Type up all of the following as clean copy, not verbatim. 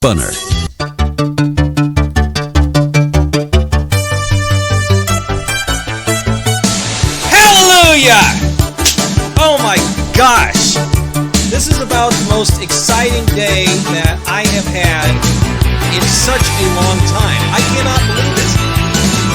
Bunner. Hallelujah! Oh my gosh! This is about the most exciting day that I have had in such a long time. I cannot believe this.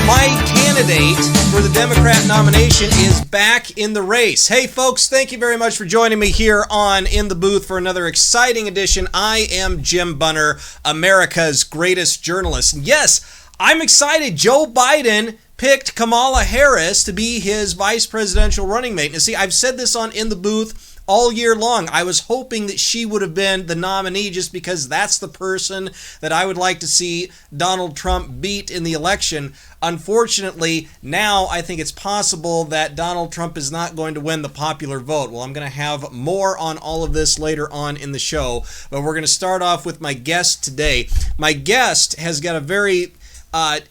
My candidate for the Democrat nomination is back in the race. Hey folks, thank you very much for joining me here on In the Booth for another exciting edition. I am Jim Bunner, America's greatest journalist. And yes, I'm excited. Joe Biden picked Kamala Harris to be his vice presidential running mate. Now see, I've said this on In the Booth all year long. I was hoping that she would have been the nominee just because that's the person that I would like to see Donald Trump beat in the election. Unfortunately, now I think it's possible that Donald Trump is not going to win the popular vote. Well, I'm going to have more on all of this later on in the show, but we're going to start off with my guest today. My guest has got a very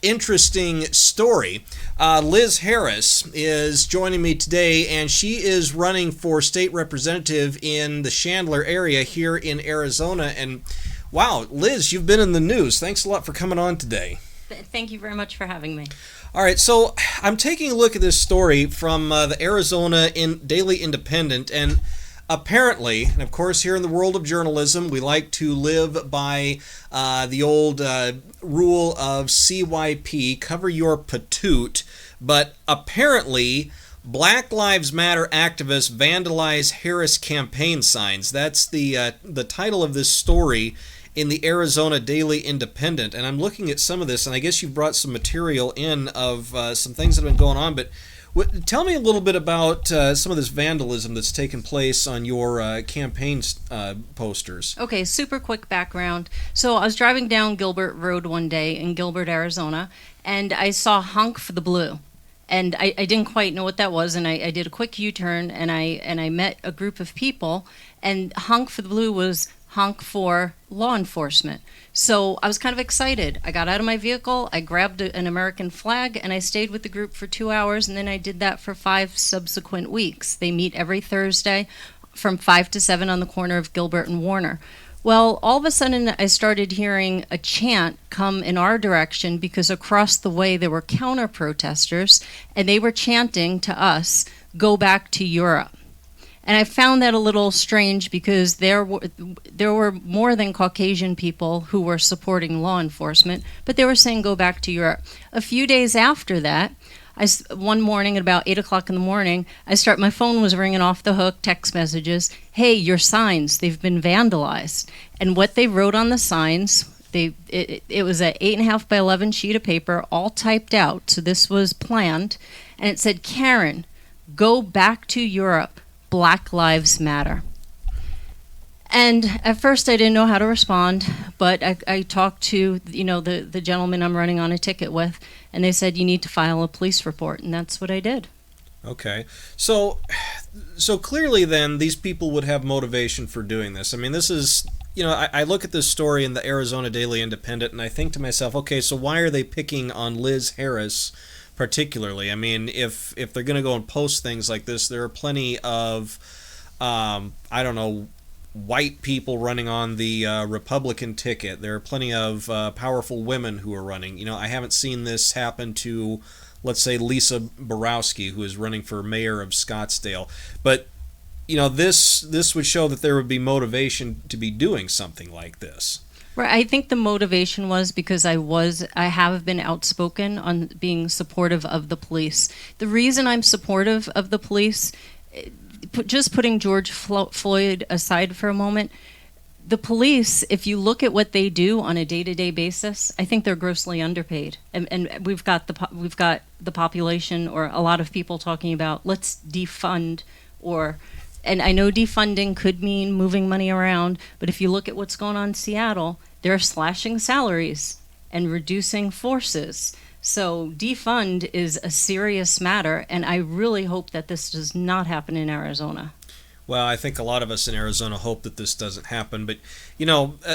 interesting story. Liz Harris is joining me today, and she is running for state representative in the Chandler area here in Arizona. And wow, Liz, you've been in the news. Thanks a lot for coming on today. Thank you very much for having me. All right, so I'm taking a look at this story from the Arizona Daily Independent, and apparently, and of course here in the world of journalism, we like to live by the old rule of CYP, cover your patoot, but apparently Black Lives Matter activists vandalize Harris campaign signs. That's the title of this story in the Arizona Daily Independent, and I'm looking at some of this, and I guess you've brought some material in of some things that have been going on, but tell me a little bit about some of this vandalism that's taken place on your campaign posters. Okay, super quick background. So I was driving down Gilbert Road one day in Gilbert, Arizona, and I saw Honk for the Blue. And I didn't quite know what that was, and I did a quick U-turn, and I met a group of people, and Honk for the Blue was honk for law enforcement. So I was kind of excited. I got out of my vehicle, I grabbed an American flag, and I stayed with the group for 2 hours, and then I did that for 5 subsequent weeks. They meet every Thursday from 5 to 7 on the corner of Gilbert and Warner. Well, all of a sudden I started hearing a chant come in our direction because across the way there were counter-protesters, and they were chanting to us, "Go back to Europe." And I found that a little strange because there were more than Caucasian people who were supporting law enforcement, but they were saying go back to Europe. A few days after that, one morning at about 8 o'clock in the morning, my phone was ringing off the hook, text messages, "Hey, your signs, they've been vandalized." And what they wrote on the signs, it was an 8.5 by 11 sheet of paper, all typed out, so this was planned, and it said, "Karen, go back to Europe. Black Lives Matter." And at first I didn't know how to respond, but I talked to the gentleman I'm running on a ticket with, and they said you need to file a police report, and that's what I did. Okay, so clearly then these people would have motivation for doing this. I mean, this is, I look at this story in the Arizona Daily Independent, and I think to myself, okay, so why are they picking on Liz Harris particularly? I mean, if they're going to go and post things like this, there are plenty of, white people running on the Republican ticket. There are plenty of powerful women who are running. I haven't seen this happen to, let's say, Lisa Borowski, who is running for mayor of Scottsdale. But, this would show that there would be motivation to be doing something like this. Right, I think the motivation was because I have been outspoken on being supportive of the police. The reason I'm supportive of the police, just putting George Floyd aside for a moment, the police, if you look at what they do on a day-to-day basis, I think they're grossly underpaid. And we've got the population, or a lot of people talking about let's defund, and I know defunding could mean moving money around, but if you look at what's going on in Seattle, they're slashing salaries and reducing forces. So defund is a serious matter, and I really hope that this does not happen in Arizona. Well, I think a lot of us in Arizona hope that this doesn't happen. But,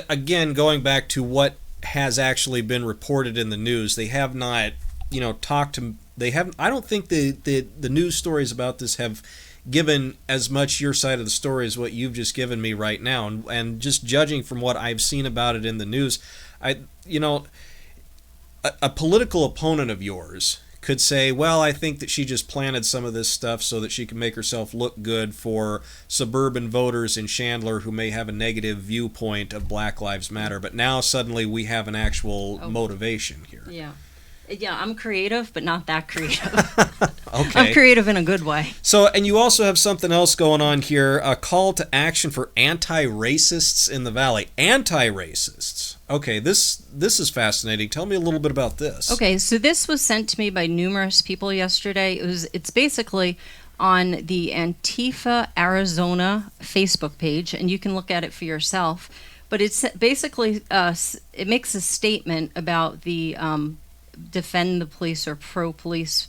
again, going back to what has actually been reported in the news, they have not, I don't think the news stories about this have given as much your side of the story as what you've just given me right now, and just judging from what I've seen about it in the news, a political opponent of yours could say, well, I think that she just planted some of this stuff so that she can make herself look good for suburban voters in Chandler who may have a negative viewpoint of Black Lives Matter. But now suddenly we have an actual motivation here. Yeah. Yeah, I'm creative, but not that creative. Okay. I'm creative in a good way. So, and you also have something else going on here, a call to action for anti-racists in the Valley. Anti-racists. Okay, this is fascinating. Tell me a little bit about this. Okay, so this was sent to me by numerous people yesterday. It's basically on the Antifa Arizona Facebook page, and you can look at it for yourself. But it's basically, it makes a statement about the defend the police or pro-police.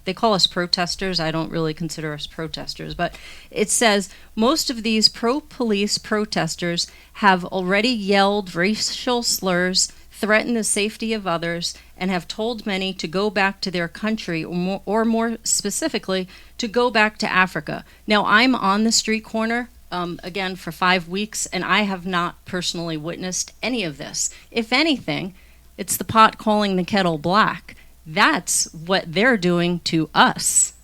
They call us protesters. I don't really consider us protesters. But it says, most of these pro-police protesters have already yelled racial slurs, threatened the safety of others, and have told many to go back to their country, or more specifically, to go back to Africa. Now, I'm on the street corner, again, for 5 weeks, and I have not personally witnessed any of this. If anything, it's the pot calling the kettle black. That's what they're doing to us.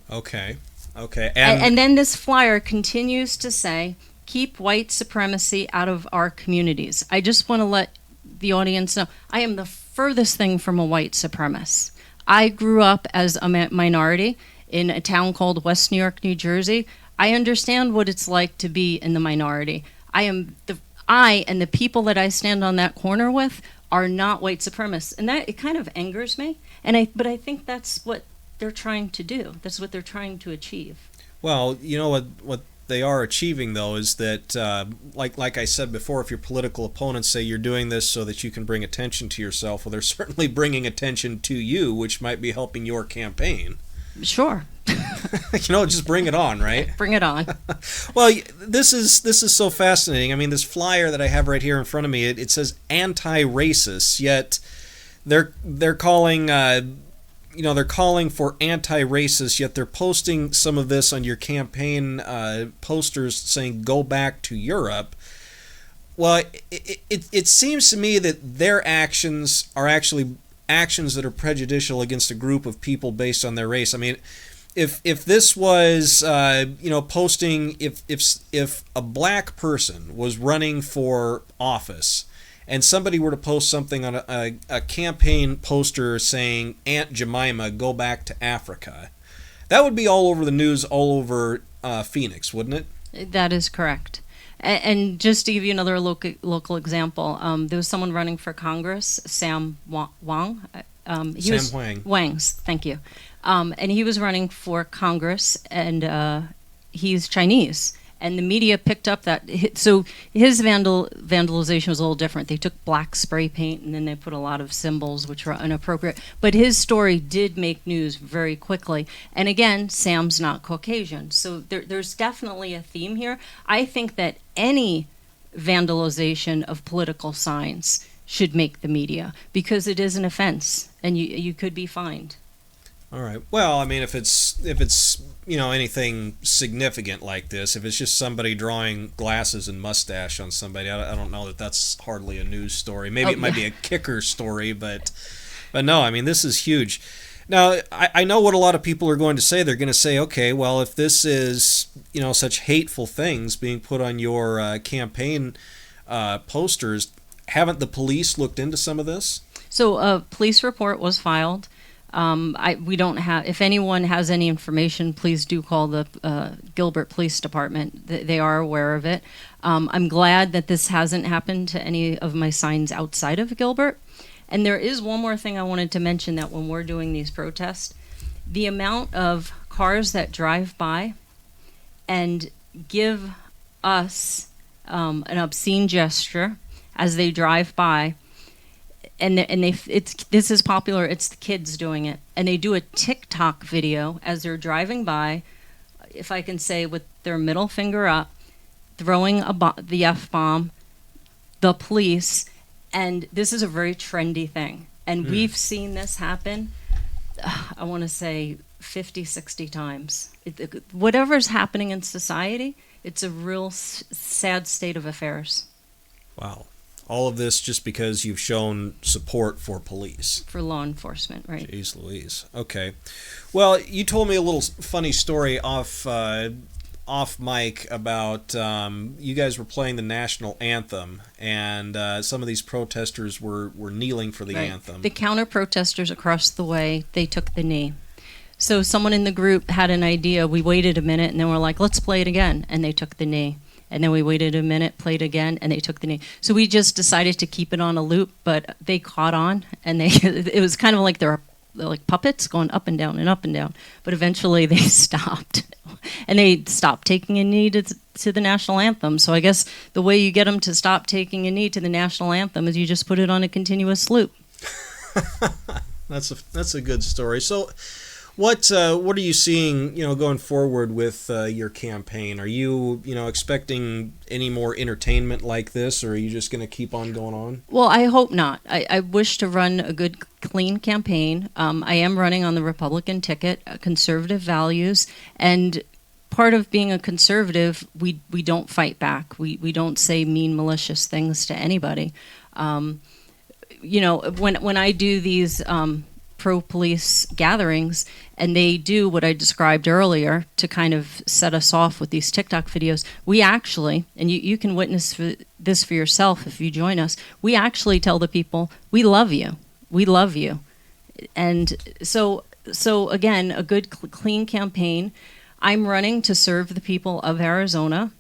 Okay. And then this flyer continues to say, keep white supremacy out of our communities. I just want to let the audience know, I am the furthest thing from a white supremacist. I grew up as a minority in a town called West New York, New Jersey. I understand what it's like to be in the minority. I and the people that I stand on that corner with are not white supremacists, and that it kind of angers me. But I think that's what they're trying to do. That's what they're trying to achieve. Well, you know what they are achieving, though, is that, like I said before, if your political opponents say you're doing this so that you can bring attention to yourself, well, they're certainly bringing attention to you, which might be helping your campaign. Sure. Just bring it on, right? Bring it on. Well, this is so fascinating. I mean, this flyer that I have right here in front of me, it says anti-racist, yet they're calling they're calling for anti-racist, yet they're posting some of this on your campaign posters saying go back to Europe. Well, it seems to me that their actions are actually actions that are prejudicial against a group of people based on their race. I mean, if this was posting, if a black person was running for office and somebody were to post something on a campaign poster saying Aunt Jemima, go back to Africa, that would be all over the news, all over Phoenix, wouldn't it? That is correct. And just to give you another local example, there was someone running for Congress, Sam Wang. Wangs, thank you. And he was running for Congress, and he's Chinese. And the media picked up that. So his vandalization was a little different. They took black spray paint, and then they put a lot of symbols which were inappropriate. But his story did make news very quickly. And again, Sam's not Caucasian. So there's definitely a theme here. I think that any vandalization of political signs should make the media, because it is an offense, and you could be fined. All right. Well, I mean, if it's anything significant like this, if it's just somebody drawing glasses and mustache on somebody, I don't know that that's hardly a news story. Maybe it might be a kicker story, but no, I mean, this is huge. Now, I know what a lot of people are going to say. They're going to say, okay, well, if this is, such hateful things being put on your campaign posters, haven't the police looked into some of this? So a police report was filed. We don't have. If anyone has any information, please do call the Gilbert Police Department. They are aware of it. I'm glad that this hasn't happened to any of my signs outside of Gilbert. And there is one more thing I wanted to mention, that when we're doing these protests, the amount of cars that drive by and give us an obscene gesture as they drive by. This is popular. It's the kids doing it, and they do a TikTok video as they're driving by, if I can say, with their middle finger up, throwing the F-bomb, the police, and this is a very trendy thing. And we've seen this happen, I want to say 50, 60 times. Whatever's happening in society, it's a real sad state of affairs. Wow. All of this just because you've shown support for police. For law enforcement, right. Jeez Louise. Okay. Well, you told me a little funny story off mic about you guys were playing the national anthem, and some of these protesters were kneeling for the anthem. The counter-protesters across the way, they took the knee. So someone in the group had an idea. We waited a minute, and then we're like, let's play it again. And they took the knee. And then we waited a minute, played again, and they took the knee. So we just decided to keep it on a loop, but they caught on, and it was kind of like they're like puppets going up and down and up and down. But eventually they stopped. And they stopped taking a knee to the national anthem. So I guess the way you get them to stop taking a knee to the national anthem is you just put it on a continuous loop. That's a good story. So what are you seeing, going forward with your campaign? Are you, expecting any more entertainment like this, or are you just going to keep on going on? Well, I hope not. I wish to run a good, clean campaign. I am running on the Republican ticket, conservative values, and part of being a conservative, we don't fight back. We don't say mean, malicious things to anybody. When I do these pro-police gatherings, and they do what I described earlier to kind of set us off with these TikTok videos, we actually, and you can witness this for yourself if you join us, we actually tell the people, we love you. We love you. And so again, a good, clean campaign. I'm running to serve the people of Arizona.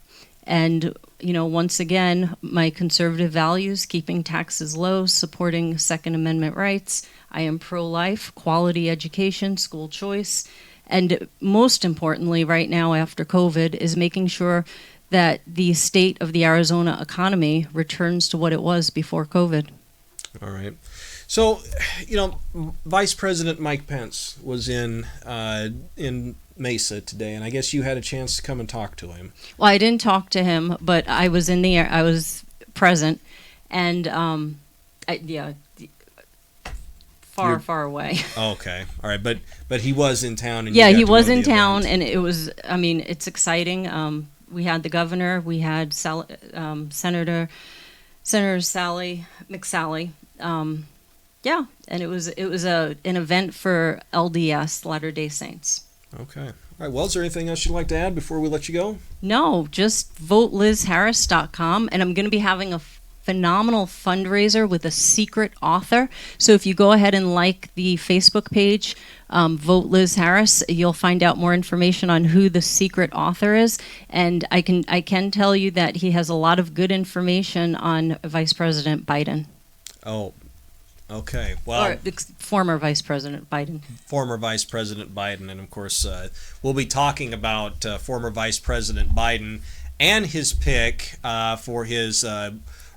And, once again, my conservative values, keeping taxes low, supporting Second Amendment rights. I am pro-life, quality education, school choice. And most importantly, right now after COVID, is making sure that the state of the Arizona economy returns to what it was before COVID. All right. So, Vice President Mike Pence was in Mesa today, and I guess you had a chance to come and talk to him. Well, I didn't talk to him, but I was I was present, and far away. Okay, all right, but he was in town. And he was in town, and it was. I mean, it's exciting. We had the governor, we had Senator Sally McSally. And it was an event for LDS, Latter-day Saints. Okay. All right. Well, is there anything else you'd like to add before we let you go? No, just votelizharris.com, and I'm going to be having a phenomenal fundraiser with a secret author. So if you go ahead and like the Facebook page, Vote Liz Harris, you'll find out more information on who the secret author is. And I can tell you that he has a lot of good information on Vice President Biden. Oh, okay. Well, or former Vice President Biden. Former Vice President Biden. And of course, we'll be talking about former Vice President Biden and his pick for his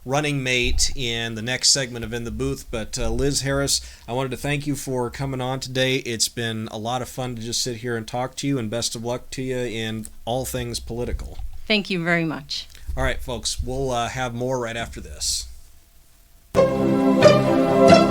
running mate in the next segment of In the Booth. But Liz Harris, I wanted to thank you for coming on today. It's been a lot of fun to just sit here and talk to you, and best of luck to you in all things political. Thank you very much. All right, folks, we'll have more right after this.